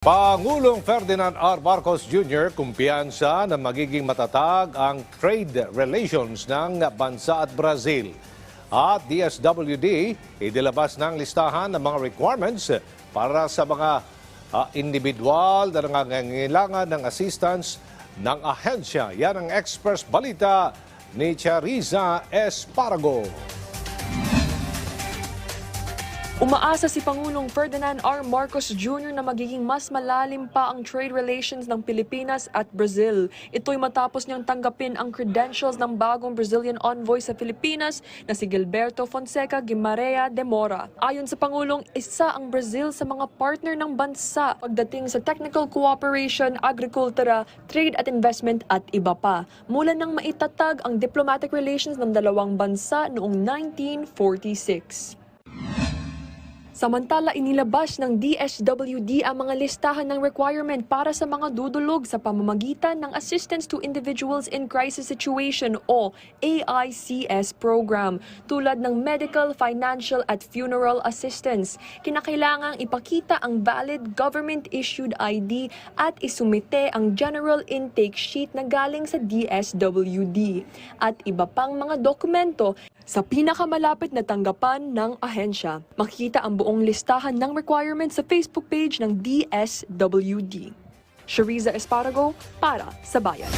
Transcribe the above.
Pangulong Ferdinand R. Marcos Jr. kumpiyansa na magiging matatag ang trade relations ng bansa at Brazil. At DSWD, idilabas ng listahan ng mga requirements para sa mga individual na nangangailangan ng assistance ng ahensya. Yan ang express balita ni Chariza Esparago. Umaasa si Pangulong Ferdinand R. Marcos Jr. na magiging mas malalim pa ang trade relations ng Pilipinas at Brazil. Ito'y matapos niyang tanggapin ang credentials ng bagong Brazilian envoy sa Pilipinas na si Gilberto Fonseca Guimarães de Moura. Ayon sa Pangulong, isa ang Brazil sa mga partner ng bansa pagdating sa technical cooperation, agrikultura, trade at investment at iba pa. Mula nang maitatag ang diplomatic relations ng dalawang bansa noong 1946. Samantala, inilabas ng DSWD ang mga listahan ng requirement para sa mga dudulog sa pamamagitan ng Assistance to Individuals in Crisis Situation o AICS program, tulad ng medical, financial at funeral assistance. Kinakailangang ipakita ang valid government-issued ID at isumite ang general intake sheet na galing sa DSWD at iba pang mga dokumento sa pinakamalapit na tanggapan ng ahensya. Makikita ang buong listahan ng requirements sa Facebook page ng DSWD. Chariza Esparago para sa Bayan.